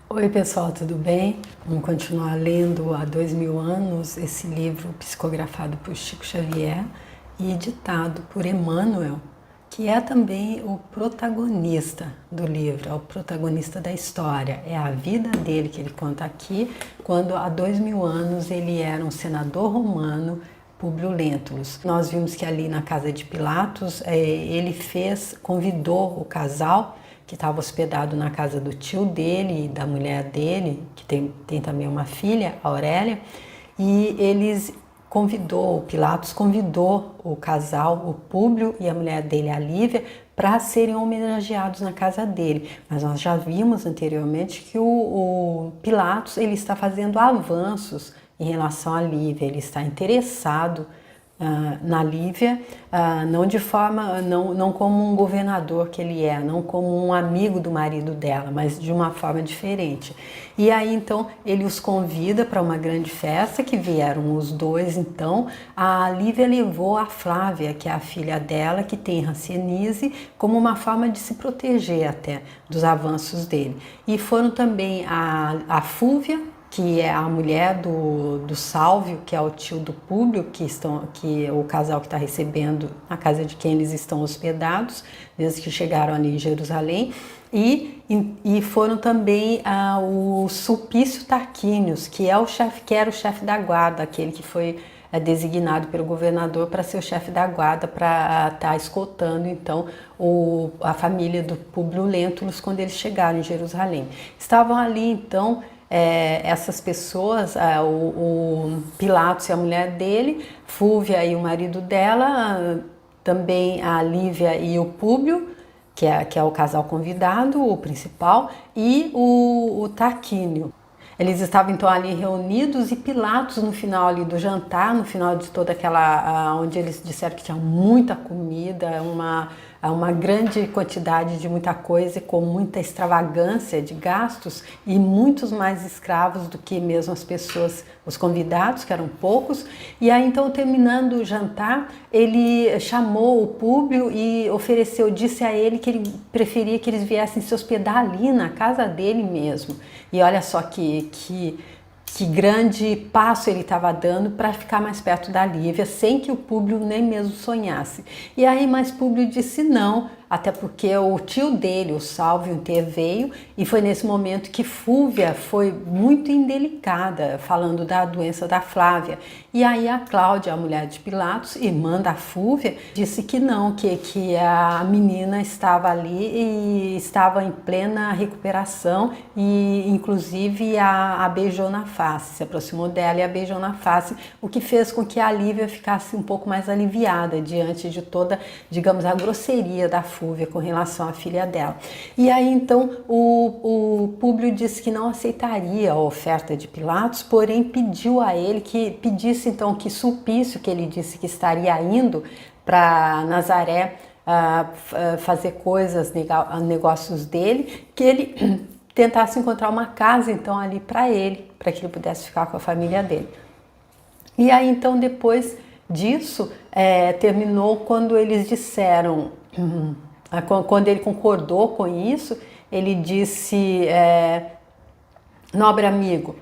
Oi pessoal, tudo bem? Vamos continuar lendo há 2000 anos esse livro psicografado por Chico Xavier e editado por Emmanuel, que é também o protagonista do livro, é o protagonista da história. É a vida dele que ele conta aqui, quando há 2000 anos ele era um senador romano, Públio Lentulus. Nós vimos que ali na casa de Pilatos, ele convidou o casal que estava hospedado na casa do tio dele e da mulher dele, que tem também uma filha, Aurélia, e Pilatos convidou o casal, o Públio e a mulher dele, a Lívia, para serem homenageados na casa dele. Mas nós já vimos anteriormente que o Pilatos ele está fazendo avanços em relação à Lívia, ele está interessado na Lívia, não como um governador que ele é, não como um amigo do marido dela, mas de uma forma diferente. E aí então ele os convida para uma grande festa, que vieram os dois. Então a Lívia levou a Flávia, que é a filha dela, que tem hanseníase, como uma forma de se proteger até dos avanços dele. E foram também a Fúvia, que é a mulher do Sálvio, que é o tio do Públio, que é o casal que está recebendo na casa de quem eles estão hospedados, desde que chegaram ali em Jerusalém, e foram também o Sulpício Tarquínios, que era o chefe da guarda, aquele que foi designado pelo governador para ser o chefe da guarda, para estar escoltando então a família do Públio Lentulus quando eles chegaram em Jerusalém. Estavam ali então essas pessoas, o Pilatos e a mulher dele, Fúvia e o marido dela, também a Lívia e o Públio, que é o casal convidado, o principal, e o Tarquínio. Eles estavam então ali reunidos e Pilatos, no final ali do jantar, no final de toda onde eles disseram que tinha muita comida, uma grande quantidade de muita coisa, com muita extravagância de gastos e muitos mais escravos do que mesmo as pessoas, os convidados, que eram poucos. E aí então, terminando o jantar, ele chamou o Públio e disse a ele que ele preferia que eles viessem se hospedar ali na casa dele mesmo. E olha só que grande passo ele estava dando para ficar mais perto da Lívia, sem que o Públio nem mesmo sonhasse. E aí, mas Públio disse não, até porque o tio dele, o Sálvio, interveio, e foi nesse momento que Fúvia foi muito indelicada, falando da doença da Flávia. E aí a Cláudia, a mulher de Pilatos, irmã da Fúvia, disse que não, que a menina estava ali e estava em plena recuperação, e inclusive a beijou na face, se aproximou dela e a beijou na face, o que fez com que a Lívia ficasse um pouco mais aliviada diante de toda, digamos, a grosseria da Fúvia com relação à filha dela. E aí então o Públio disse que não aceitaria a oferta de Pilatos, porém pediu a ele que pedisse então que Sulpício, que ele disse que estaria indo para Nazaré fazer coisas, negócios dele, que ele tentasse encontrar uma casa então ali para que ele pudesse ficar com a família dele. E aí então depois disso terminou quando eles disseram, quando ele concordou com isso, ele disse: nobre amigo,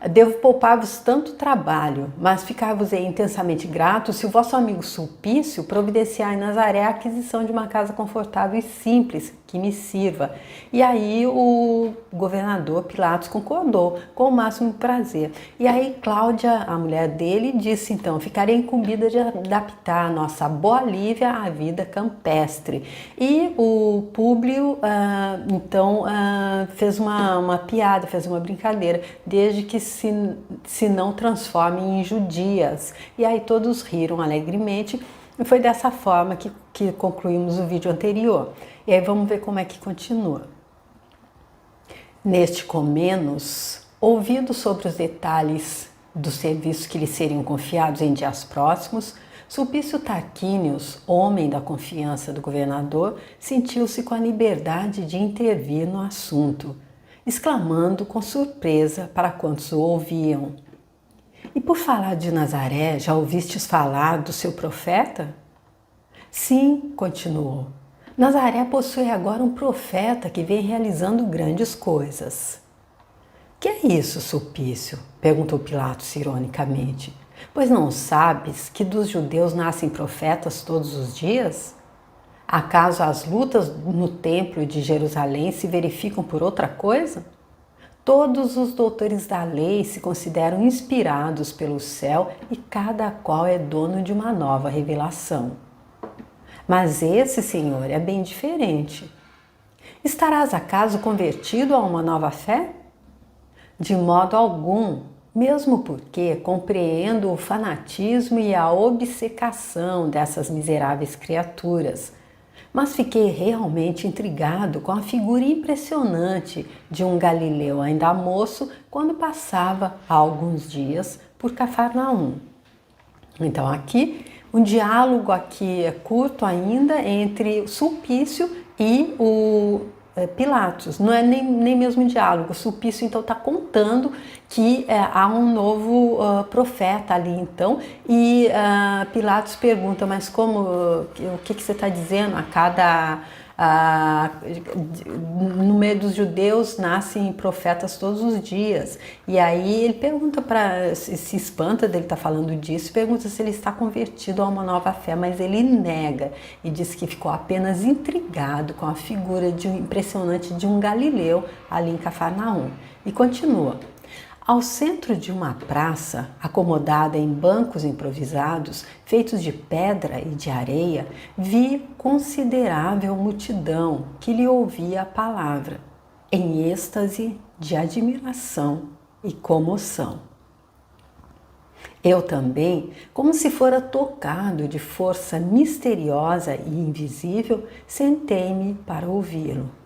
devo poupar-vos tanto trabalho, mas ficar-vos intensamente grato se o vosso amigo Sulpício providenciar em Nazaré a aquisição de uma casa confortável e simples, que me sirva. E aí o governador Pilatos concordou com o máximo prazer. E aí Cláudia, a mulher dele, disse então: ficarei incumbida de adaptar a nossa boa Lívia à vida campestre. E o Públio então fez uma piada, fez uma brincadeira, desde que se não transformem em judias. E aí todos riram alegremente. E foi dessa forma que concluímos o vídeo anterior. E aí vamos ver como é que continua. Neste Comenos, ouvido sobre os detalhes dos serviços que lhe seriam confiados em dias próximos, Sulpício Tarquínios, homem da confiança do governador, sentiu-se com a liberdade de intervir no assunto, exclamando com surpresa para quantos o ouviam: e por falar de Nazaré, já ouvistes falar do seu profeta? Sim, continuou. Nazaré possui agora um profeta que vem realizando grandes coisas. Que é isso, Sulpício? Perguntou Pilatos ironicamente. Pois não sabes que dos judeus nascem profetas todos os dias? Acaso as lutas no templo de Jerusalém se verificam por outra coisa? Todos os doutores da lei se consideram inspirados pelo céu e cada qual é dono de uma nova revelação. Mas esse, Senhor, é bem diferente. Estarás acaso convertido a uma nova fé? De modo algum, mesmo porque compreendo o fanatismo e a obcecação dessas miseráveis criaturas, mas fiquei realmente intrigado com a figura impressionante de um galileu ainda moço quando passava há alguns dias por Cafarnaum. Então aqui, um diálogo aqui é curto ainda entre Sulpício e o Pilatos, não é nem mesmo um diálogo. O Sulpício então está contando que há um novo profeta ali então, e Pilatos pergunta, mas como, o que você está dizendo? No meio dos judeus nascem profetas todos os dias. E aí ele pergunta, se espanta dele estar falando disso, pergunta se ele está convertido a uma nova fé, mas ele nega e diz que ficou apenas intrigado com a figura impressionante de um galileu ali em Cafarnaum. E continua. Ao centro de uma praça, acomodada em bancos improvisados, feitos de pedra e de areia, vi considerável multidão que lhe ouvia a palavra, em êxtase de admiração e comoção. Eu também, como se fora tocado de força misteriosa e invisível, sentei-me para ouvi-lo.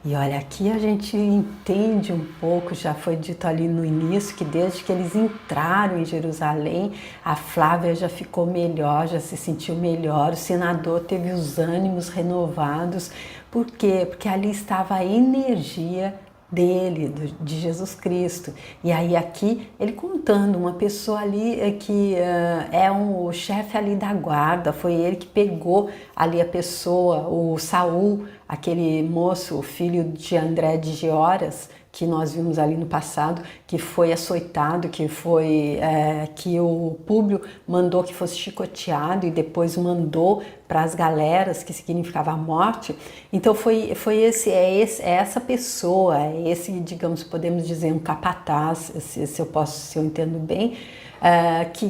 E olha, aqui a gente entende um pouco, já foi dito ali no início, que desde que eles entraram em Jerusalém, a Flávia já ficou melhor, já se sentiu melhor, o senador teve os ânimos renovados. Por quê? Porque ali estava a energia dele, de Jesus Cristo. E aí aqui ele contando, uma pessoa ali que o chefe ali da guarda, foi ele que pegou ali a pessoa, o Saul, aquele moço, o filho de André de Georas, que nós vimos ali no passado, que foi açoitado, que o Públio mandou que fosse chicoteado e depois mandou para as galeras, que significava a morte. Então essa pessoa, digamos, podemos dizer um capataz, se eu entendo bem,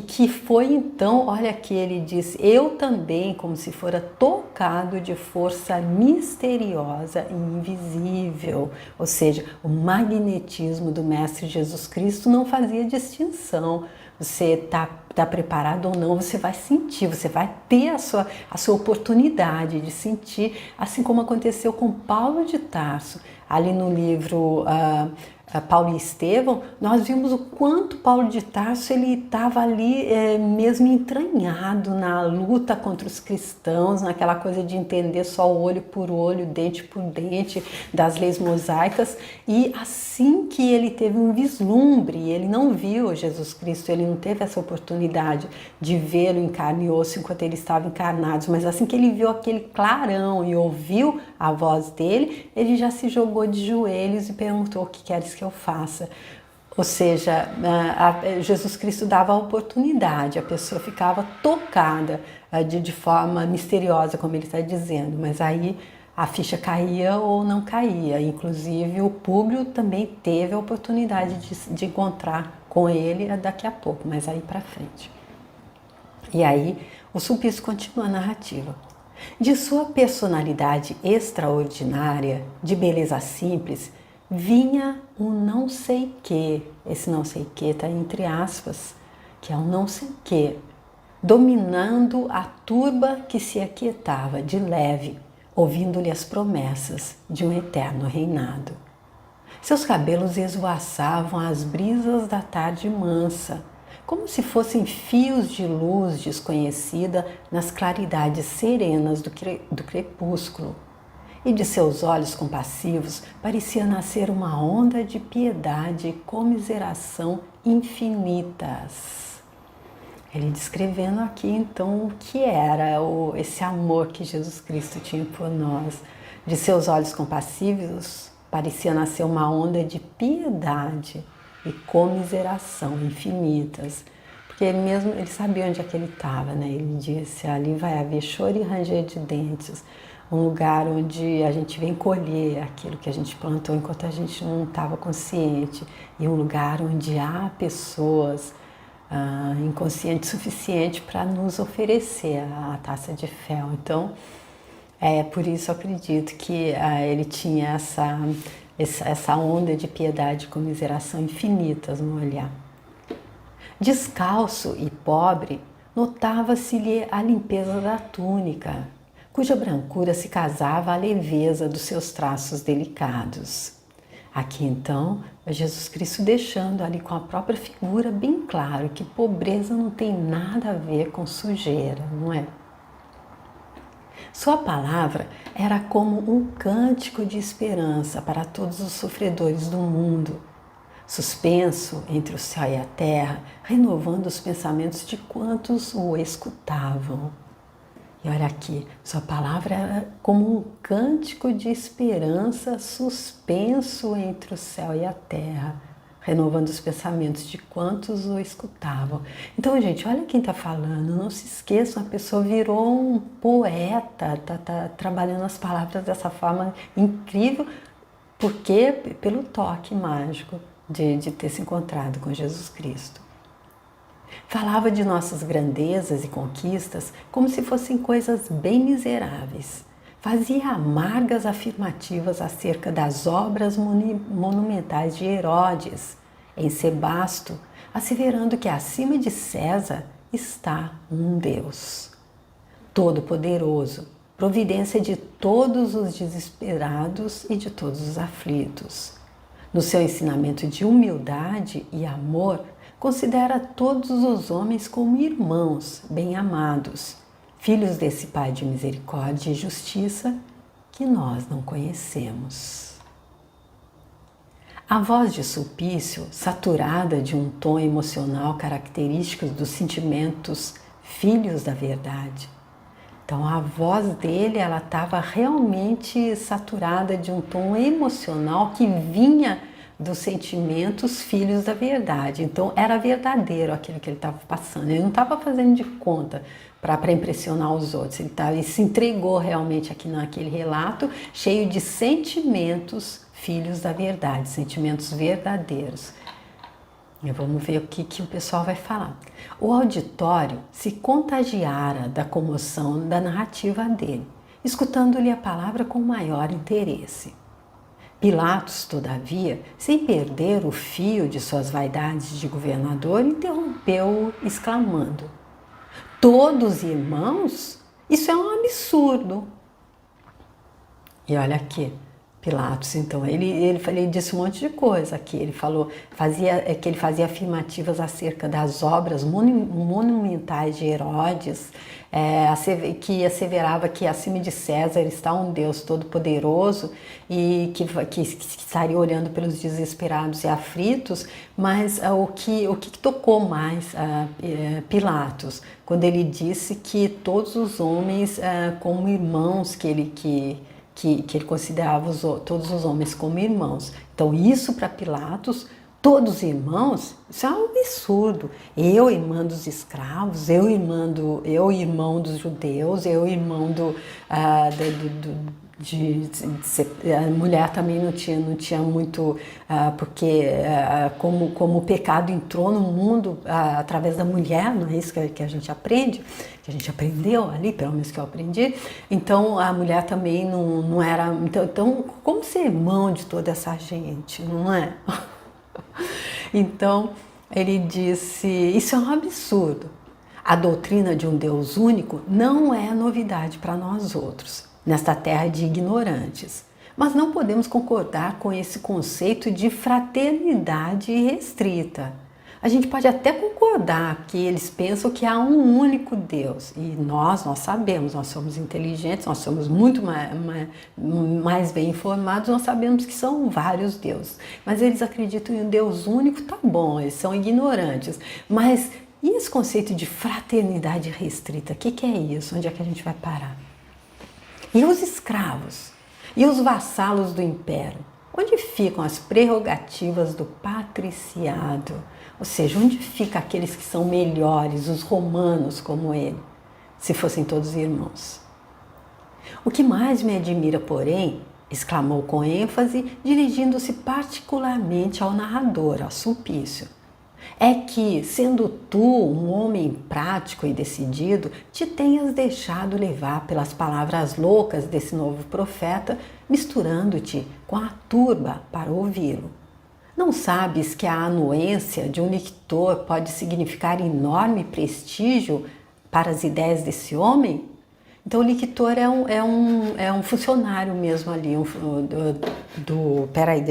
que foi então, olha aqui ele diz, eu também, como se fora tocado de força misteriosa e invisível, ou seja, o magnetismo do Mestre Jesus Cristo não fazia distinção. Você está preparado ou não, você vai sentir, você vai ter a sua oportunidade de sentir, assim como aconteceu com Paulo de Tarso, ali no livro Paulo e Estevão, nós vimos o quanto Paulo de Tarso ele estava ali mesmo entranhado na luta contra os cristãos, naquela coisa de entender só olho por olho, dente por dente das leis mosaicas, e assim que ele teve um vislumbre, ele não viu Jesus Cristo, ele não teve essa oportunidade de vê-lo em carne e osso enquanto ele estava encarnado, mas assim que ele viu aquele clarão e ouviu a voz dele, ele já se jogou de joelhos e perguntou: o que queres que eu faça? Ou seja, Jesus Cristo dava a oportunidade, a pessoa ficava tocada de forma misteriosa, como ele está dizendo, mas aí a ficha caía ou não caía. Inclusive o Públio também teve a oportunidade de encontrar com ele daqui a pouco, mas aí para frente. E aí o Sulpício continua a narrativa. De sua personalidade extraordinária, de beleza simples, vinha um não sei que, esse não sei que está entre aspas, que é um não sei que, dominando a turba que se aquietava de leve, ouvindo-lhe as promessas de um eterno reinado. Seus cabelos esvoaçavam às brisas da tarde mansa, como se fossem fios de luz desconhecida nas claridades serenas do crepúsculo. E de seus olhos compassivos parecia nascer uma onda de piedade e comiseração infinitas. Ele descrevendo aqui então o que era esse amor que Jesus Cristo tinha por nós. De seus olhos compassivos parecia nascer uma onda de piedade e comiseração infinitas. Porque ele sabia onde é que ele estava, né? Ele disse, ali vai haver choro e ranger de dentes, um lugar onde a gente vem colher aquilo que a gente plantou enquanto a gente não estava consciente, e um lugar onde há pessoas inconscientes o suficiente para nos oferecer a taça de fel. Então, por isso eu acredito que ele tinha essa onda de piedade e comiseração infinitas no olhar. Descalço e pobre, notava-se-lhe a limpeza da túnica, cuja brancura se casava à leveza dos seus traços delicados. Aqui então, é Jesus Cristo deixando ali com a própria figura bem claro que pobreza não tem nada a ver com sujeira, não é? Sua palavra era como um cântico de esperança para todos os sofredores do mundo, suspenso entre o céu e a terra, renovando os pensamentos de quantos o escutavam. E olha aqui, sua palavra era como um cântico de esperança suspenso entre o céu e a terra, renovando os pensamentos de quantos o escutavam. Então, gente, olha quem está falando, não se esqueçam, a pessoa virou um poeta, tá trabalhando as palavras dessa forma incrível, porque pelo toque mágico de ter se encontrado com Jesus Cristo. Falava de nossas grandezas e conquistas como se fossem coisas bem miseráveis. Fazia amargas afirmativas acerca das obras monumentais de Herodes em Sebasto, asseverando que acima de César está um Deus todo-poderoso, providência de todos os desesperados e de todos os aflitos. No seu ensinamento de humildade e amor, considera todos os homens como irmãos bem-amados, filhos desse Pai de misericórdia e justiça que nós não conhecemos. A voz de Sulpício, saturada de um tom emocional característico dos sentimentos filhos da verdade. Então a voz dele, ela estava realmente saturada de um tom emocional que vinha dos sentimentos filhos da verdade. Então era verdadeiro aquilo que ele estava passando. Ele não estava fazendo de conta para impressionar os outros. Ele se entregou realmente aqui naquele relato, cheio de sentimentos filhos da verdade, sentimentos verdadeiros. E vamos ver o que o pessoal vai falar. O auditório se contagiara da comoção da narrativa dele, escutando-lhe a palavra com maior interesse. Pilatos, todavia, sem perder o fio de suas vaidades de governador, interrompeu-o, exclamando: "Todos irmãos? Isso é um absurdo!" E olha aqui, Pilatos, então, ele disse um monte de coisa aqui. Ele falou que ele fazia afirmativas acerca das obras monumentais de Herodes, que asseverava que acima de César está um Deus todo-poderoso e que estaria olhando pelos desesperados e aflitos. Mas o que tocou mais Pilatos, quando ele disse que todos os homens como irmãos, que ele considerava todos os homens como irmãos. Então isso para Pilatos, todos irmãos, isso é um absurdo. Eu, irmã dos escravos, eu irmão dos judeus, eu irmão a mulher também não tinha muito, porque como o pecado entrou no mundo através da mulher, não é isso que a gente aprende, que a gente aprendeu ali, pelo menos que eu aprendi. Então a mulher também não era, então como ser irmão de toda essa gente, não é? Então ele disse, isso é um absurdo. A doutrina de um Deus único não é novidade para nós outros, nesta terra de ignorantes. Mas não podemos concordar com esse conceito de fraternidade restrita. A gente pode até concordar que eles pensam que há um único Deus. E nós sabemos, nós somos inteligentes, nós somos muito mais bem informados, nós sabemos que são vários deuses. Mas eles acreditam em um Deus único, tá bom, eles são ignorantes. Mas e esse conceito de fraternidade restrita? O que é isso? Onde é que a gente vai parar? E os escravos? E os vassalos do império? Onde ficam as prerrogativas do patriciado? Ou seja, onde ficam aqueles que são melhores, os romanos como ele, se fossem todos irmãos? O que mais me admira, porém, exclamou com ênfase, dirigindo-se particularmente ao narrador, ao Sulpício, é que, sendo tu um homem prático e decidido, te tenhas deixado levar pelas palavras loucas desse novo profeta, misturando-te com a turba para ouvi-lo. Não sabes que a anuência de um lictor pode significar enorme prestígio para as ideias desse homem? Então o lictor é um funcionário mesmo ali, peraí,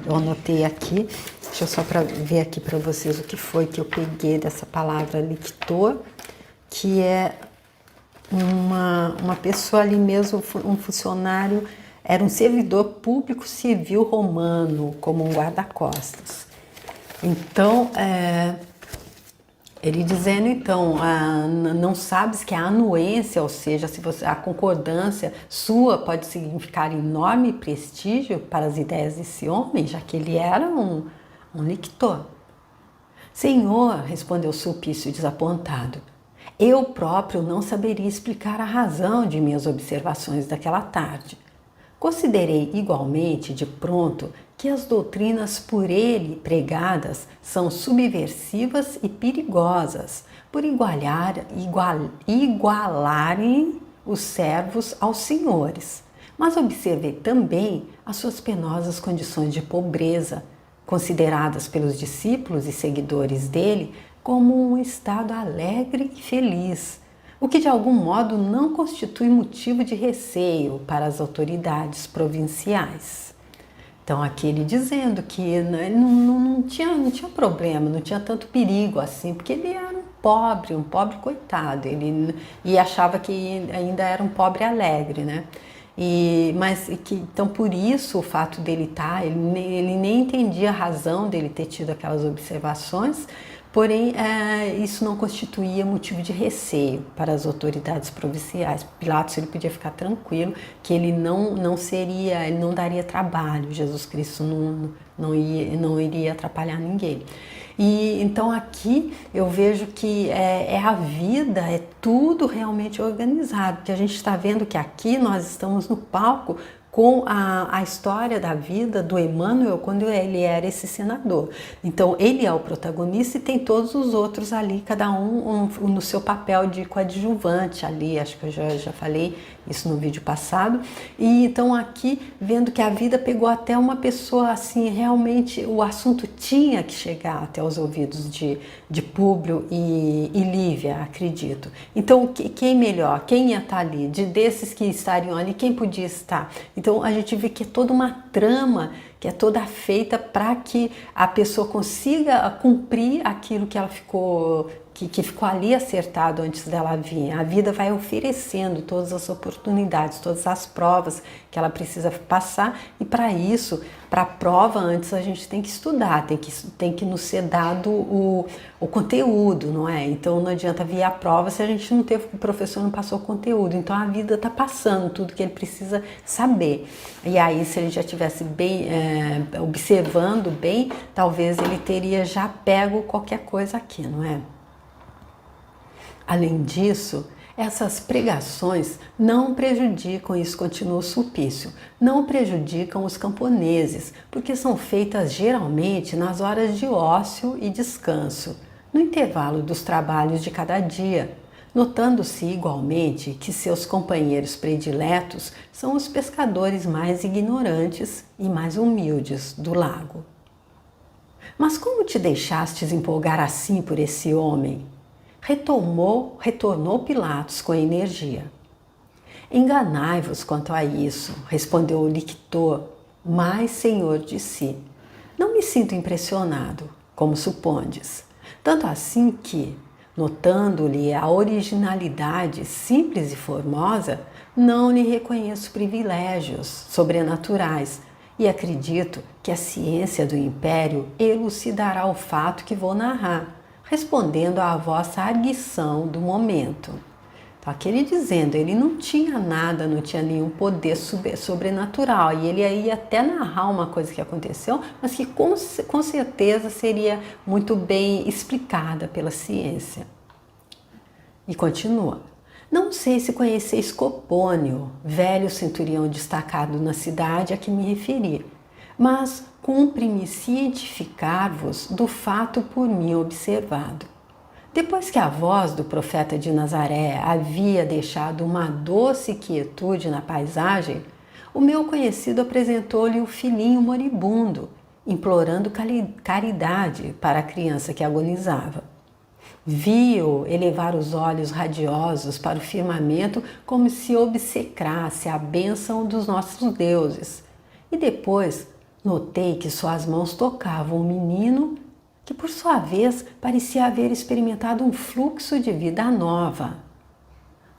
eu anotei aqui, deixa eu só ver aqui para vocês o que foi que eu peguei dessa palavra lictor, que é uma pessoa ali mesmo, um funcionário, era um servidor público civil romano, como um guarda-costas. Então, ele dizendo, então, não sabes que a anuência, ou seja, a concordância sua pode significar enorme prestígio para as ideias desse homem, já que ele era um lictor. Senhor, respondeu Sulpício desapontado, eu próprio não saberia explicar a razão de minhas observações daquela tarde. Considerei igualmente de pronto que as doutrinas por ele pregadas são subversivas e perigosas, por igualarem os servos aos senhores. Mas observei também as suas penosas condições de pobreza, consideradas pelos discípulos e seguidores dele como um estado alegre e feliz, o que de algum modo não constitui motivo de receio para as autoridades provinciais. Então aqui ele dizendo que ele não tinha problema, não tinha tanto perigo assim, porque ele era um pobre coitado, e achava que ainda era um pobre alegre, né? Então por isso o fato dele ele nem entendia a razão dele ter tido aquelas observações, porém isso não constituía motivo de receio para as autoridades provinciais. Pilatos ele podia ficar tranquilo que ele ele não daria trabalho, Jesus Cristo não iria atrapalhar ninguém. E então aqui eu vejo que a vida, é tudo realmente organizado, porque a gente está vendo que aqui nós estamos no palco com a história da vida do Emmanuel quando ele era esse senador. Então ele é o protagonista e tem todos os outros ali, cada um no seu papel de coadjuvante ali, acho que eu já falei isso no vídeo passado. E então aqui vendo que a vida pegou até uma pessoa assim, realmente o assunto tinha que chegar até os ouvidos de Públio e Lívia, acredito. Então quem melhor, quem ia estar ali, desses que estariam ali, quem podia estar? Então a gente vê que é toda uma trama que é toda feita para que a pessoa consiga cumprir aquilo que ela ficou ali acertado antes dela vir. A vida vai oferecendo todas as oportunidades, todas as provas que ela precisa passar, e para isso, para a prova antes a gente tem que estudar, tem que nos ser dado o conteúdo, não é? Então não adianta vir a prova se a gente não teve, o professor não passou o conteúdo. Então a vida está passando tudo que ele precisa saber. E aí se ele já tivesse bem observando bem, talvez ele teria já pego qualquer coisa aqui, não é? Além disso, essas pregações não prejudicam, isso continua o Sulpício, não prejudicam os camponeses, porque são feitas geralmente nas horas de ócio e descanso, no intervalo dos trabalhos de cada dia, notando-se igualmente que seus companheiros prediletos são os pescadores mais ignorantes e mais humildes do lago. Mas como te deixastes empolgar assim por esse homem? Retornou Pilatos com energia. Enganai-vos quanto a isso, respondeu o lictor, mais senhor de si. Não me sinto impressionado, como supondes, tanto assim que, notando-lhe a originalidade simples e formosa, não lhe reconheço privilégios sobrenaturais e acredito que a ciência do império elucidará o fato que vou narrar, respondendo à vossa arguição do momento. Então, aquele dizendo, ele não tinha nada, não tinha nenhum poder sobrenatural. E ele ia até narrar uma coisa que aconteceu, mas que com certeza seria muito bem explicada pela ciência. E continua. Não sei se conheceis Copônio, velho centurião destacado na cidade a que me referi, mas cumpre-me cientificar-vos do fato por mim observado. Depois que a voz do profeta de Nazaré havia deixado uma doce quietude na paisagem, o meu conhecido apresentou-lhe o filhinho moribundo, implorando caridade para a criança que agonizava. Vi-o elevar os olhos radiosos para o firmamento como se obsecrasse a bênção dos nossos deuses. E depois notei que suas mãos tocavam o menino, que por sua vez parecia haver experimentado um fluxo de vida nova,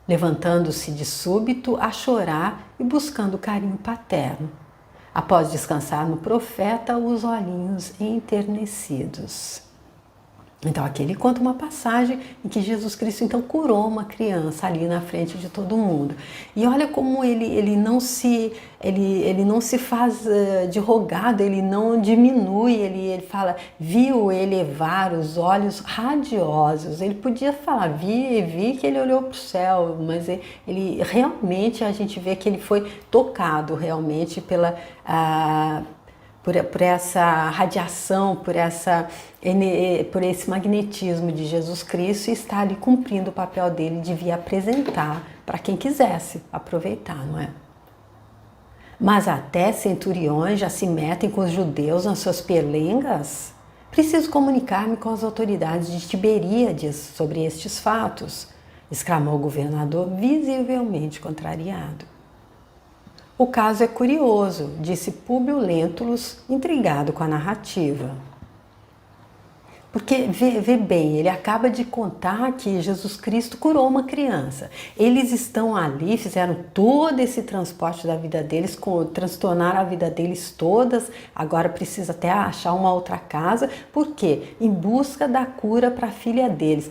levantando-se de súbito a chorar e buscando carinho paterno. Após descansar no profeta os olhinhos enternecidos. Então aqui ele conta uma passagem em que Jesus Cristo então curou uma criança ali na frente de todo mundo. E olha como ele não se faz de rogado, ele não diminui, ele fala, viu elevar os olhos radiosos. Ele podia falar, vi que ele olhou para o céu, mas ele realmente, a gente vê que ele foi tocado realmente por essa radiação, por esse magnetismo de Jesus Cristo, e está ali cumprindo o papel dele, devia apresentar para quem quisesse aproveitar, não é? Mas até centuriões já se metem com os judeus nas suas perlengas? Preciso comunicar-me com as autoridades de Tiberíades sobre estes fatos, exclamou o governador, visivelmente contrariado. O caso é curioso, disse Públio Lentulus, intrigado com a narrativa. Porque, vê bem, ele acaba de contar que Jesus Cristo curou uma criança. Eles estão ali, fizeram todo esse transporte da vida deles, transtornaram a vida deles todas, agora precisa até achar uma outra casa. Por quê? Em busca da cura para a filha deles.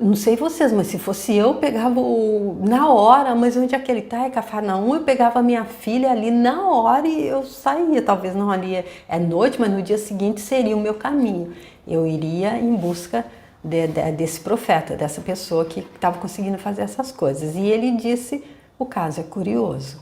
Não sei vocês, mas se fosse eu pegava na hora, mas onde é que ele está? É Cafarnaum, eu pegava a minha filha ali na hora e eu saía. Talvez não ali é noite, mas no dia seguinte seria o meu caminho. Eu iria em busca desse profeta, dessa pessoa que estava conseguindo fazer essas coisas. E ele disse, o caso é curioso.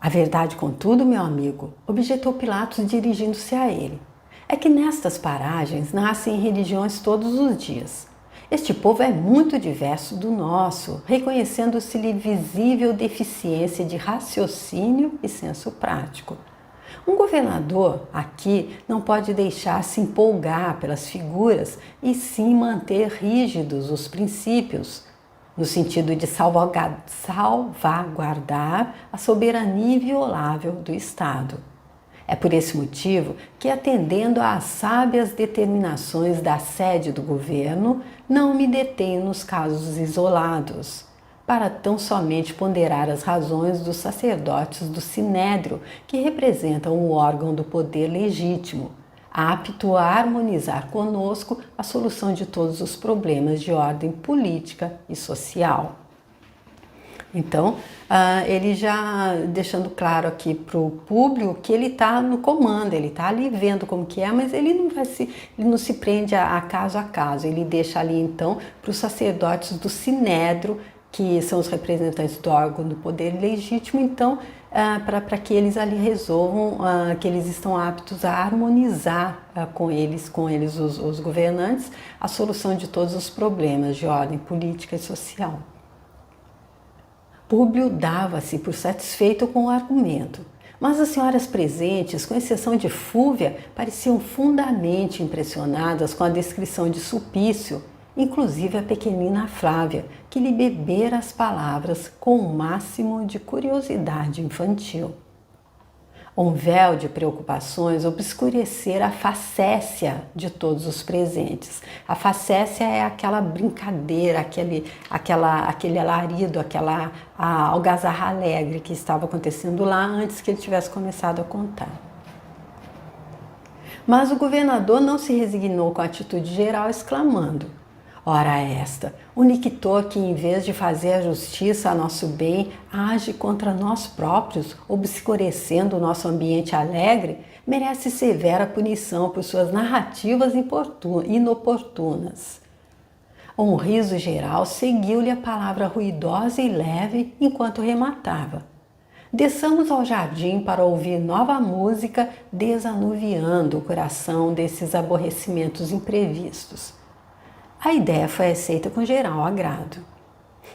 A verdade, contudo, meu amigo, objetou Pilatos dirigindo-se a ele, é que nestas paragens nascem religiões todos os dias. Este povo é muito diverso do nosso, reconhecendo-se-lhe visível deficiência de raciocínio e senso prático. Um governador aqui não pode deixar-se empolgar pelas figuras e sim manter rígidos os princípios, no sentido de salvaguardar a soberania inviolável do Estado. É por esse motivo que, atendendo às sábias determinações da sede do governo, não me detenho nos casos isolados, para tão somente ponderar as razões dos sacerdotes do Sinédrio, que representam o órgão do poder legítimo, apto a harmonizar conosco a solução de todos os problemas de ordem política e social. Então, ele já deixando claro aqui para o público que ele está no comando, ele está ali vendo como que é, mas ele não se prende a caso, ele deixa ali então para os sacerdotes do Sinédrio, que são os representantes do órgão do poder legítimo, então para que eles ali resolvam que eles estão aptos a harmonizar com eles os governantes, a solução de todos os problemas de ordem política e social. Públio dava-se por satisfeito com o argumento, mas as senhoras presentes, com exceção de Fúvia, pareciam fundamente impressionadas com a descrição de Sulpício, inclusive a pequenina Flávia, que lhe bebera as palavras com o máximo de curiosidade infantil. Um véu de preocupações obscurecera a facécia de todos os presentes. A facécia é aquela brincadeira, aquele alarido, aquela algazarra alegre que estava acontecendo lá antes que ele tivesse começado a contar. Mas o governador não se resignou com a atitude geral, exclamando: Ora esta, o nictor que em vez de fazer a justiça a nosso bem, age contra nós próprios, obscurecendo o nosso ambiente alegre, merece severa punição por suas narrativas inoportunas. Um riso geral seguiu-lhe a palavra ruidosa e leve enquanto rematava. Desçamos ao jardim para ouvir nova música desanuviando o coração desses aborrecimentos imprevistos. A ideia foi aceita com geral agrado.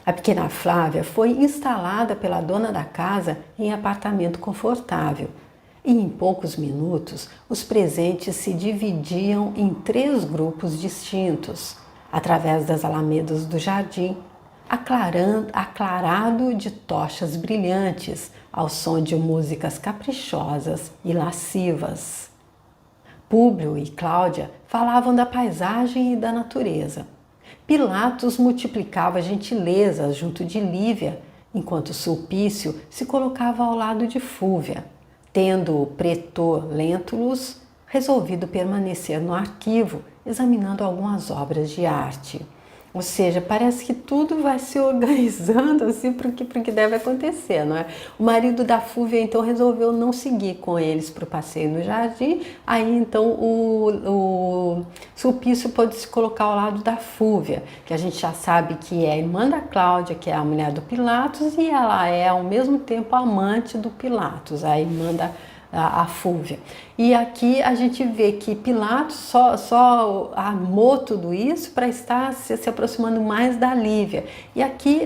A pequena Flávia foi instalada pela dona da casa em apartamento confortável e em poucos minutos os presentes se dividiam em 3 grupos distintos, através das alamedas do jardim, aclarado de tochas brilhantes ao som de músicas caprichosas e lascivas. Públio e Cláudia falavam da paisagem e da natureza. Pilatos multiplicava gentilezas junto de Lívia, enquanto Sulpício se colocava ao lado de Fúvia, tendo o pretor Lentulus resolvido permanecer no arquivo, examinando algumas obras de arte. Ou seja, parece que tudo vai se organizando assim para o que deve acontecer, não é? O marido da Fúvia então resolveu não seguir com eles para o passeio no jardim, aí então o Sulpício pôde se colocar ao lado da Fúvia, que a gente já sabe que é a irmã da Cláudia, que é a mulher do Pilatos, e ela é ao mesmo tempo amante do Pilatos, a irmã a Fúvia. E aqui a gente vê que Pilatos só amou tudo isso para estar se aproximando mais da Lívia. E aqui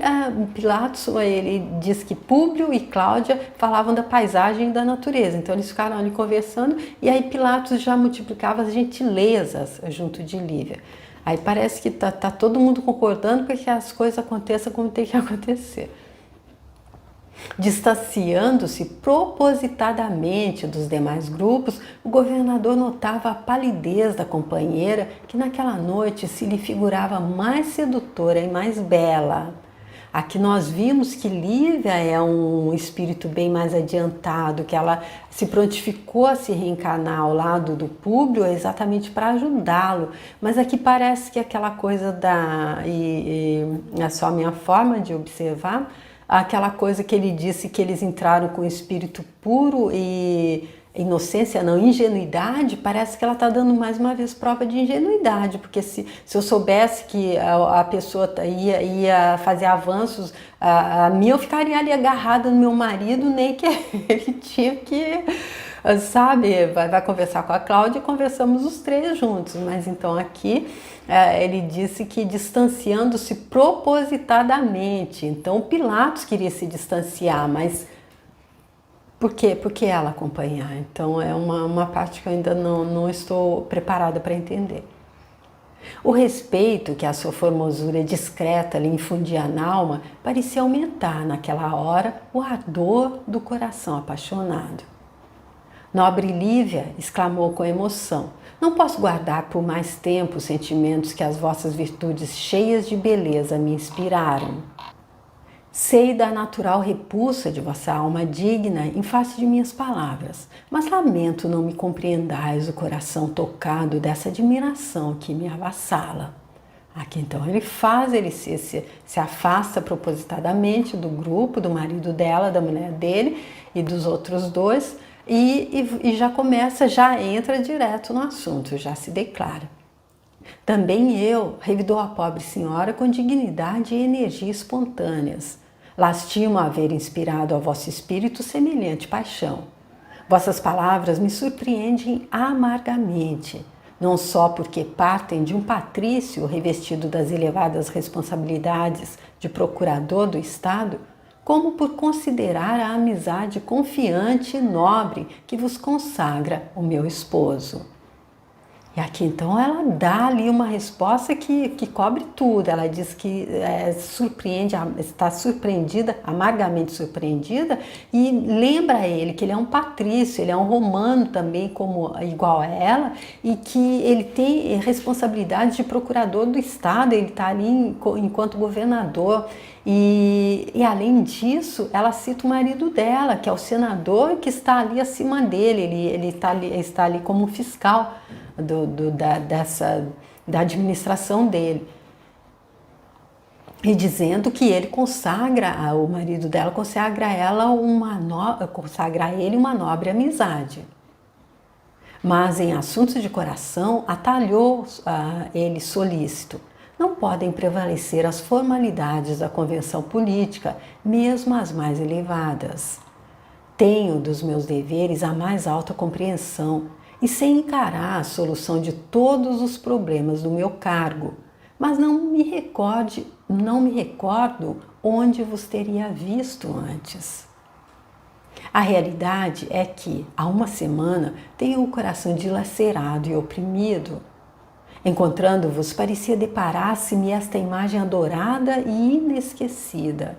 Pilatos, ele diz que Públio e Cláudia falavam da paisagem e da natureza. Então eles ficaram ali conversando e aí Pilatos já multiplicava as gentilezas junto de Lívia. Aí parece que tá todo mundo concordando para que as coisas aconteçam como tem que acontecer. Distanciando-se propositadamente dos demais grupos, o governador notava a palidez da companheira que naquela noite se lhe figurava mais sedutora e mais bela. Aqui nós vimos que Lívia é um espírito bem mais adiantado, que ela se prontificou a se reencarnar ao lado do Públio exatamente para ajudá-lo. Mas aqui parece que aquela coisa é só a minha forma de observar, aquela coisa que ele disse que eles entraram com espírito puro e inocência, não, ingenuidade, parece que ela está dando mais uma vez prova de ingenuidade, porque se eu soubesse que a pessoa ia fazer avanços a mim, eu ficaria ali agarrada no meu marido, nem que ele tinha que, sabe, vai conversar com a Cláudia e conversamos os 3 juntos, mas então aqui ele disse que distanciando-se propositadamente. Então Pilatos queria se distanciar, mas por quê? Por que ela acompanhar? Então é uma parte que eu ainda não estou preparada para entender. O respeito que a sua formosura discreta lhe infundia na alma parecia aumentar naquela hora o ardor do coração apaixonado. Nobre Lívia, exclamou com emoção, não posso guardar por mais tempo os sentimentos que as vossas virtudes cheias de beleza me inspiraram. Sei da natural repulsa de vossa alma digna em face de minhas palavras, mas lamento não me compreendais o coração tocado dessa admiração que me avassala. Aqui então ele se afasta propositadamente do grupo, do marido dela, da mulher dele e dos outros 2, e já entra direto no assunto, já se declara. Também eu revidou a pobre senhora com dignidade e energia espontâneas. Lastimo haver inspirado ao vosso espírito semelhante paixão. Vossas palavras me surpreendem amargamente, não só porque partem de um patrício revestido das elevadas responsabilidades de procurador do Estado, como por considerar a amizade confiante e nobre que vos consagra o meu esposo. E aqui então ela dá ali uma resposta que cobre tudo. Ela diz que está surpreendida, amargamente surpreendida, e lembra a ele que ele é um patrício, ele é um romano também, igual a ela, e que ele tem responsabilidade de procurador do Estado, ele está ali enquanto governador. E além disso, ela cita o marido dela, que é o senador, que está ali acima dele, ele está ali como fiscal da administração dele. e dizendo que ele consagra, o marido dela consagra a ele uma nobre amizade. Mas em assuntos de coração, atalhou ele solícito. Não podem prevalecer as formalidades da convenção política, mesmo as mais elevadas. Tenho dos meus deveres a mais alta compreensão, e sei encarar a solução de todos os problemas do meu cargo, mas não me recordo onde vos teria visto antes. A realidade é que, há uma semana, tenho o coração dilacerado e oprimido. Encontrando-vos, parecia deparar-se-me esta imagem adorada e inesquecida.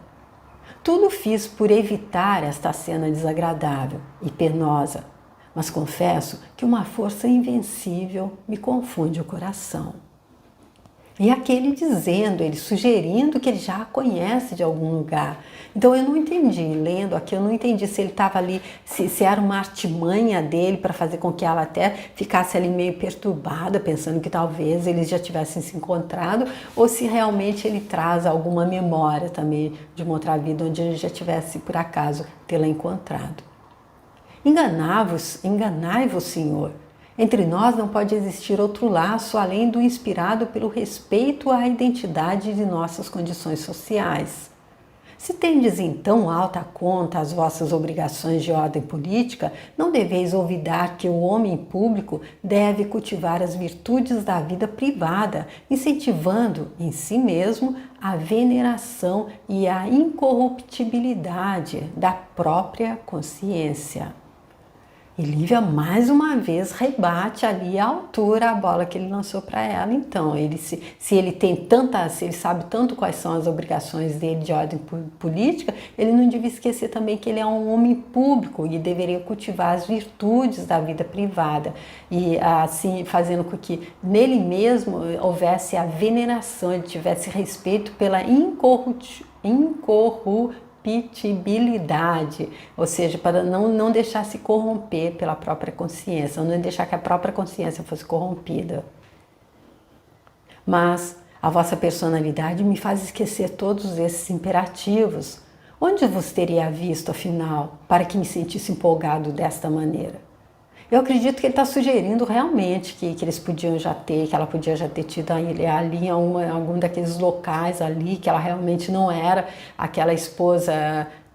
Tudo fiz por evitar esta cena desagradável e penosa, mas confesso que uma força invencível me confunde o coração. E aquele dizendo, ele sugerindo que ele já a conhece de algum lugar. Então eu não entendi, lendo aqui, eu não entendi se ele estava ali, se era uma artimanha dele para fazer com que ela até ficasse ali meio perturbada, pensando que talvez eles já tivessem se encontrado, ou se realmente ele traz alguma memória também de uma outra vida onde ele já tivesse por acaso tê-la encontrado. Enganai-vos, Senhor. Entre nós não pode existir outro laço além do inspirado pelo respeito à identidade de nossas condições sociais. Se tendes em tão alta conta as vossas obrigações de ordem política, não deveis olvidar que o homem público deve cultivar as virtudes da vida privada, incentivando em si mesmo a veneração e a incorruptibilidade da própria consciência. E Lívia mais uma vez rebate ali à altura a bola que ele lançou para ela. Então, se ele sabe tanto quais são as obrigações dele de ordem política, ele não devia esquecer também que ele é um homem público e deveria cultivar as virtudes da vida privada. E assim, fazendo com que nele mesmo houvesse a veneração, ele tivesse respeito pela incorruptibilidade, ou seja, para não deixar se corromper pela própria consciência, não deixar que a própria consciência fosse corrompida. Mas a vossa personalidade me faz esquecer todos esses imperativos. Onde vos teria visto, afinal, para que me sentisse empolgado desta maneira? Eu acredito que ele está sugerindo realmente que eles podiam já ter, que ela podia já ter tido ali em algum daqueles locais ali, que ela realmente não era aquela esposa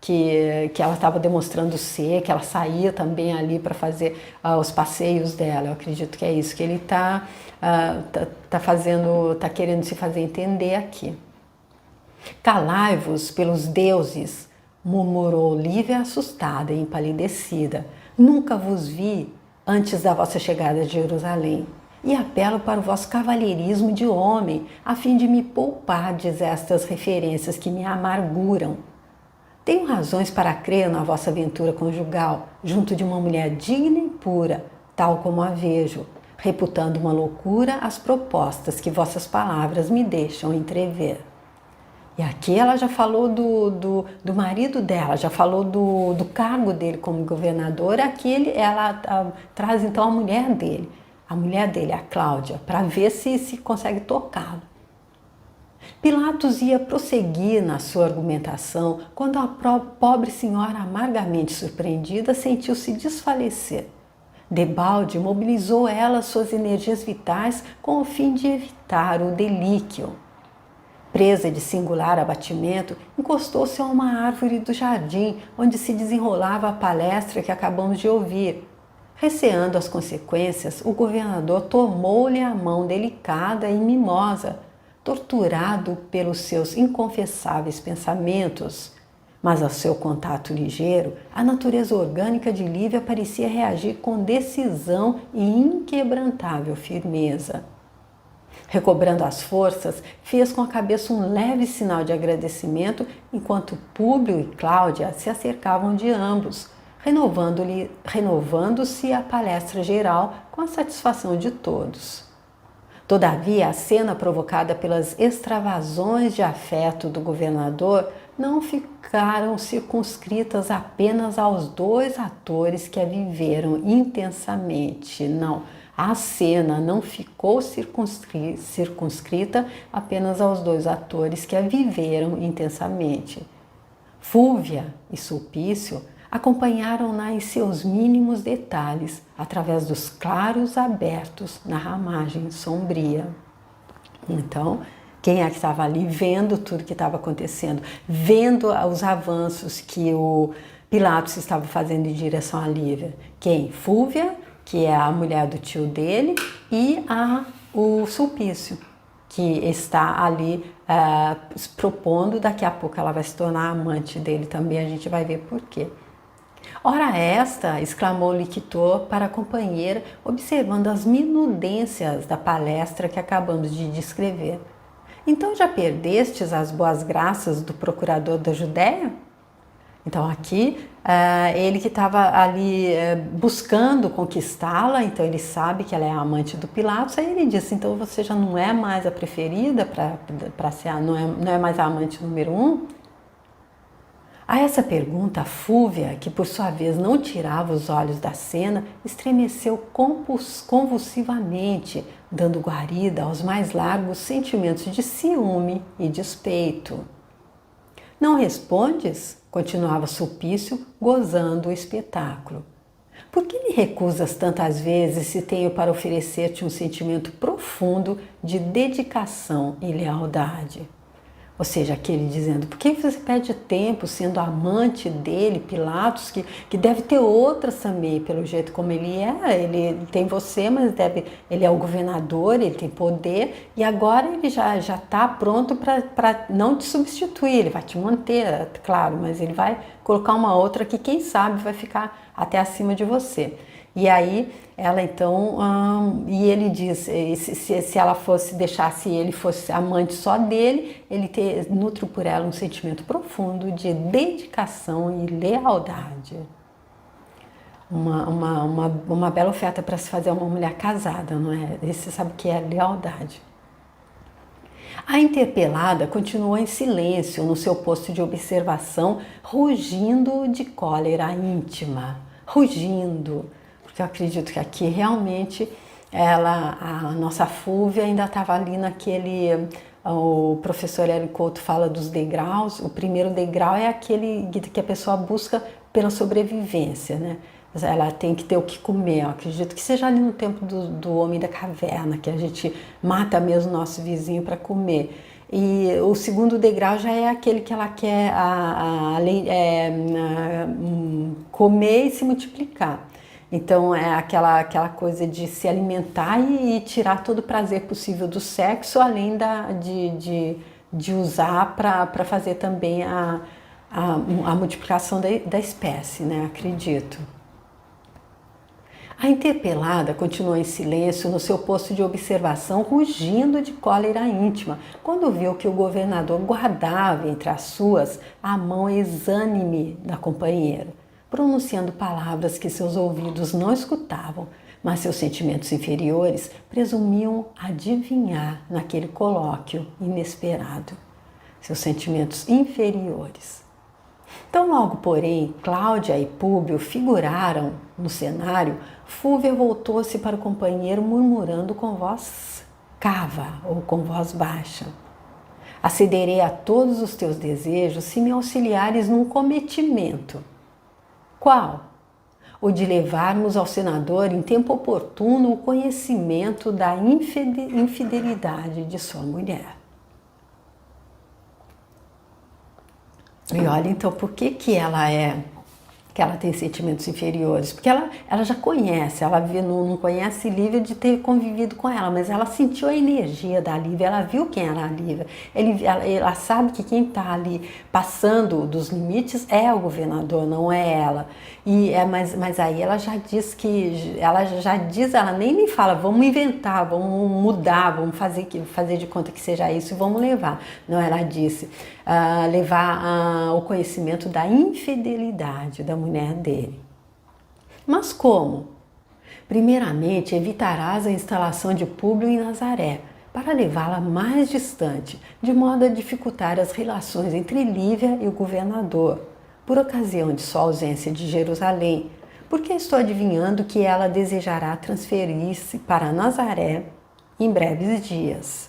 que ela estava demonstrando ser, que ela saía também ali para fazer os passeios dela. Eu acredito que é isso que ele está querendo se fazer entender aqui. Calai-vos pelos deuses, murmurou Lívia assustada e empalidecida. Nunca vos vi antes da vossa chegada a Jerusalém, e apelo para o vosso cavalheirismo de homem, a fim de me poupardes estas referências que me amarguram. Tenho razões para crer na vossa aventura conjugal, junto de uma mulher digna e pura, tal como a vejo, reputando uma loucura as propostas que vossas palavras me deixam entrever. E aqui ela já falou do marido dela, já falou do cargo dele como governador. Aqui ela traz então a mulher dele, a Cláudia, para ver se consegue tocá-lo. Pilatos ia prosseguir na sua argumentação quando a pobre senhora, amargamente surpreendida, sentiu-se desfalecer. Debalde mobilizou ela suas energias vitais com o fim de evitar o delíquio. Presa de singular abatimento, encostou-se a uma árvore do jardim, onde se desenrolava a palestra que acabamos de ouvir. Receando as consequências, o governador tomou-lhe a mão delicada e mimosa, torturado pelos seus inconfessáveis pensamentos. Mas ao seu contato ligeiro, a natureza orgânica de Lívia parecia reagir com decisão e inquebrantável firmeza. Recobrando as forças, fez com a cabeça um leve sinal de agradecimento, enquanto Públio e Cláudia se acercavam de ambos, renovando-se a palestra geral com a satisfação de todos. Todavia, a cena provocada pelas extravasões de afeto do governador não ficaram circunscritas apenas aos dois atores que a viveram intensamente. Não. A cena não ficou circunscrita apenas aos dois atores que a viveram intensamente. Fúvia e Sulpício acompanharam-na em seus mínimos detalhes, através dos claros abertos na ramagem sombria. Então, quem é que estava ali vendo tudo que estava acontecendo, vendo os avanços que o Pilatos estava fazendo em direção a Lívia? Quem? Fúvia, que é a mulher do tio dele, e o Sulpício, que está ali propondo, daqui a pouco ela vai se tornar amante dele também, a gente vai ver por quê. Ora esta, exclamou Liquitor para a companheira, observando as minudências da palestra que acabamos de descrever. Então já perdestes as boas graças do procurador da Judéia? Então aqui, ele que estava ali buscando conquistá-la, então ele sabe que ela é a amante do Pilatos, aí ele diz, então você já não é mais a preferida para ser, não é mais a amante número 1? A essa pergunta, Fúvia, que por sua vez não tirava os olhos da cena, estremeceu convulsivamente, dando guarida aos mais largos sentimentos de ciúme e despeito. Não respondes? Continuava Sulpício, gozando o espetáculo. Por que me recusas tantas vezes se tenho para oferecer-te um sentimento profundo de dedicação e lealdade? Ou seja, aquele dizendo, por que você perde tempo sendo amante dele, Pilatos, que deve ter outras também, pelo jeito como ele é, ele tem você, mas ele é o governador, ele tem poder, e agora ele já está pronto para não te substituir, ele vai te manter, claro, mas ele vai colocar uma outra que quem sabe vai ficar até acima de você. E aí ela então, e ele diz, se ela deixasse ele fosse amante só dele, ele nutre por ela um sentimento profundo de dedicação e lealdade. Uma bela oferta para se fazer uma mulher casada, não é? Você sabe o que é lealdade. A interpelada continuou em silêncio no seu posto de observação, rugindo de cólera íntima, rugindo. Porque eu acredito que aqui realmente a nossa Fúvia ainda estava ali naquele, o professor Hélio Couto fala dos degraus, o primeiro degrau é aquele que a pessoa busca pela sobrevivência, né? Ela tem que ter o que comer, eu acredito que seja ali no tempo do homem da caverna, que a gente mata mesmo o nosso vizinho para comer. E o segundo degrau já é aquele que ela quer comer e se multiplicar. Então é aquela coisa de se alimentar e tirar todo o prazer possível do sexo, além de usar para fazer também a multiplicação da espécie, né? Acredito. A interpelada continuou em silêncio no seu posto de observação, rugindo de cólera íntima, quando viu que o governador guardava entre as suas a mão exânime da companheira, pronunciando palavras que seus ouvidos não escutavam, mas seus sentimentos inferiores presumiam adivinhar naquele colóquio inesperado. Seus sentimentos inferiores. Tão logo, porém, Cláudia e Públio figuraram no cenário, Fúvia voltou-se para o companheiro murmurando com voz cava ou com voz baixa. Acederei a todos os teus desejos se me auxiliares num cometimento. Qual? O de levarmos ao senador em tempo oportuno o conhecimento da infidelidade de sua mulher. E olha então por que ela tem sentimentos inferiores, porque ela já conhece, ela não conhece Lívia de ter convivido com ela, mas ela sentiu a energia da Lívia, ela viu quem era a Lívia, ela sabe que quem está ali passando dos limites é o governador, não é ela. Mas aí ela já diz ela nem fala, vamos inventar, vamos mudar, vamos fazer de conta que seja isso e vamos levar. Não, ela disse, levar o conhecimento da infidelidade da mulher dele. Mas como? Primeiramente, evitarás a instalação de Públio em Nazaré, para levá-la mais distante, de modo a dificultar as relações entre Lívia e o governador, por ocasião de sua ausência de Jerusalém, porque estou adivinhando que ela desejará transferir-se para Nazaré em breves dias.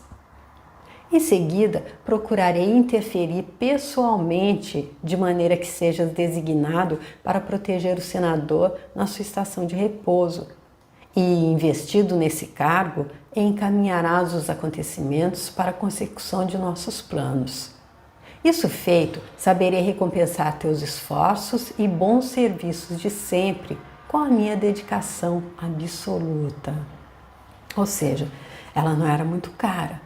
Em seguida, procurarei interferir pessoalmente, de maneira que sejas designado para proteger o senador na sua estação de repouso. E, investido nesse cargo, encaminharás os acontecimentos para a consecução de nossos planos. Isso feito, saberei recompensar teus esforços e bons serviços de sempre, com a minha dedicação absoluta. Ou seja, ela não era muito cara.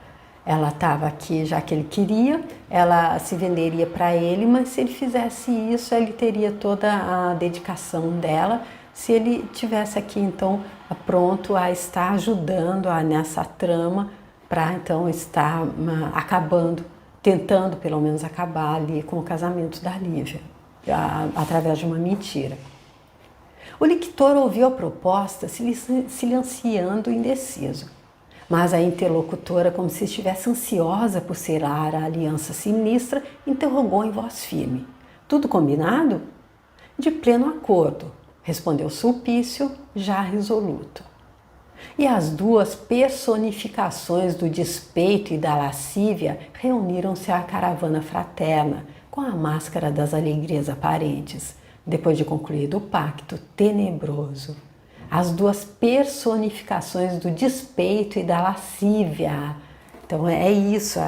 Ela estava aqui já que ele queria, ela se venderia para ele, mas se ele fizesse isso, ele teria toda a dedicação dela, se ele tivesse aqui então pronto a estar ajudando nessa trama para então estar acabando, tentando pelo menos acabar ali com o casamento da Lívia, através de uma mentira. O lictor ouviu a proposta silenciando indeciso. Mas a interlocutora, como se estivesse ansiosa por selar a aliança sinistra, interrogou em voz firme. Tudo combinado? De pleno acordo, respondeu Sulpício, já resoluto. E as duas personificações do despeito e da lascívia reuniram-se à caravana fraterna, com a máscara das alegrias aparentes, depois de concluído o pacto tenebroso. As duas personificações do despeito e da lascívia. Então é isso,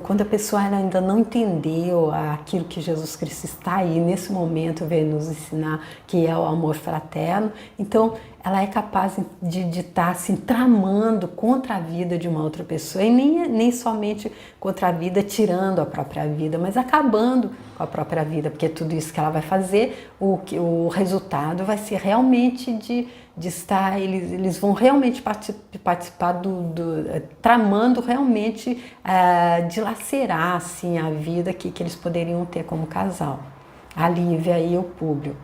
quando a pessoa ainda não entendeu aquilo que Jesus Cristo está aí nesse momento veio nos ensinar, que é o amor fraterno, então ela é capaz de estar assim, tramando contra a vida de uma outra pessoa, e nem somente contra a vida, tirando a própria vida, mas acabando com a própria vida, porque tudo isso que ela vai fazer, o resultado vai ser realmente de estar, eles vão realmente participar tramando realmente dilacerar assim, a vida que eles poderiam ter como casal, a Lívia e o Públio.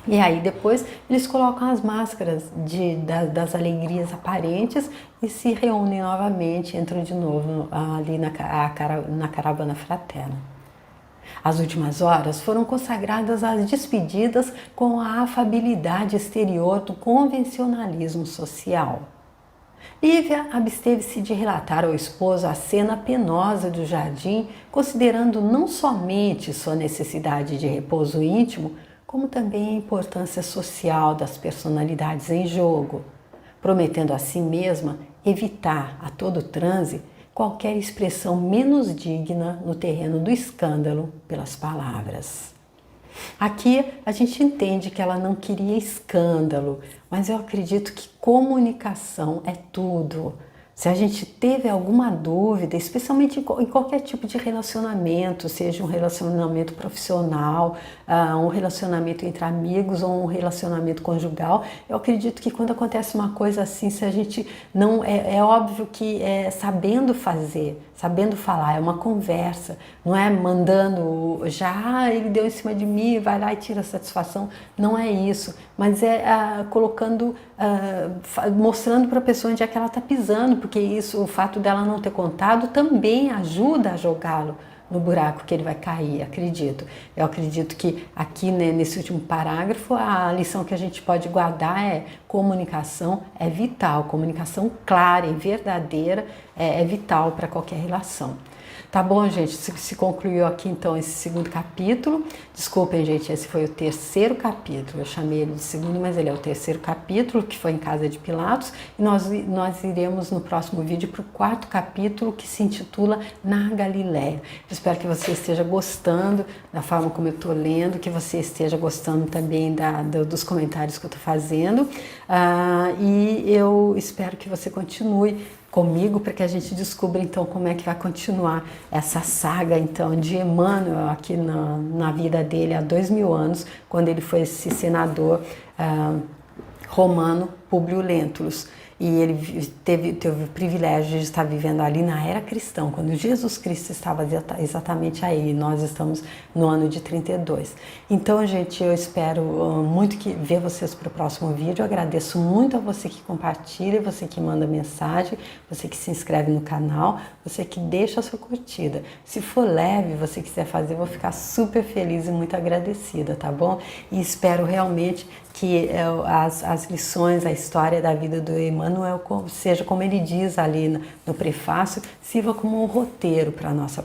E aí depois eles colocam as máscaras das alegrias aparentes e se reúnem novamente, entram de novo ali na caravana fraterna. As últimas horas foram consagradas às despedidas com a afabilidade exterior do convencionalismo social. Lívia absteve-se de relatar ao esposo a cena penosa do jardim, considerando não somente sua necessidade de repouso íntimo, como também a importância social das personalidades em jogo, prometendo a si mesma evitar a todo transe qualquer expressão menos digna no terreno do escândalo pelas palavras. Aqui a gente entende que ela não queria escândalo, mas eu acredito que comunicação é tudo. Se a gente teve alguma dúvida, especialmente em qualquer tipo de relacionamento, seja um relacionamento profissional, um relacionamento entre amigos ou um relacionamento conjugal, eu acredito que quando acontece uma coisa assim, se a gente não... É óbvio que sabendo fazer, sabendo falar, é uma conversa, não é mandando ele deu em cima de mim, vai lá e tira a satisfação, não é isso, mas é colocando, mostrando para a pessoa onde é que ela está pisando, porque isso, o fato dela não ter contado também ajuda a jogá-lo no buraco que ele vai cair, acredito. Eu acredito que aqui, né, nesse último parágrafo, a lição que a gente pode guardar é comunicação é vital, comunicação clara e verdadeira é vital para qualquer relação. Tá bom, gente? Se concluiu aqui então esse segundo capítulo. Desculpem, gente, esse foi o terceiro capítulo. Eu chamei ele de segundo, mas ele é o terceiro capítulo, que foi em casa de Pilatos. E nós iremos no próximo vídeo para o quarto capítulo, que se intitula Na Galileia. Eu espero que você esteja gostando da forma como eu estou lendo, que você esteja gostando também dos comentários que eu estou fazendo. E eu espero que você continue comigo para que a gente descubra então como é que vai continuar essa saga então de Emmanuel aqui na vida dele há 2000 anos, quando ele foi esse senador romano Públio Lentulus. e ele teve o privilégio de estar vivendo ali na era cristã, quando Jesus Cristo estava exatamente aí. Nós estamos no ano de 32. Então, gente, eu espero muito ver vocês para o próximo vídeo. Eu agradeço muito a você que compartilha, você que manda mensagem, você que se inscreve no canal, você que deixa a sua curtida. Se for leve, você quiser fazer, eu vou ficar super feliz e muito agradecida, tá bom? E espero realmente que as lições, a história da vida do Emmanuel, seja como ele diz ali no prefácio, sirva como um roteiro para a nossa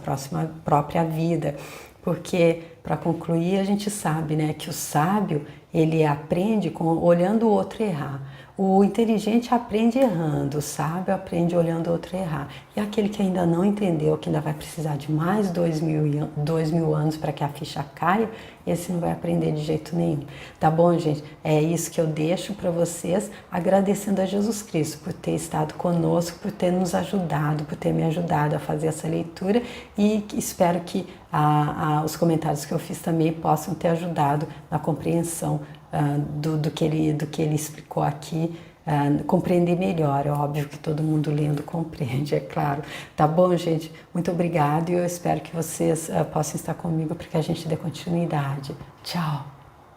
própria vida. Porque, para concluir, a gente sabe, né, que o sábio, ele aprende olhando o outro errar. O inteligente aprende errando, o sábio aprende olhando o outro errar. E aquele que ainda não entendeu, que ainda vai precisar de mais 2.000 anos para que a ficha caia, esse não vai aprender de jeito nenhum. Tá bom, gente? É isso que eu deixo para vocês, agradecendo a Jesus Cristo por ter estado conosco, por ter nos ajudado, por ter me ajudado a fazer essa leitura, e espero que os comentários que eu fiz também possam ter ajudado na compreensão do que ele explicou aqui, compreender melhor. É óbvio que todo mundo lendo compreende, é claro. Tá bom, gente? Muito obrigada, e eu espero que vocês possam estar comigo para que a gente dê continuidade. Tchau!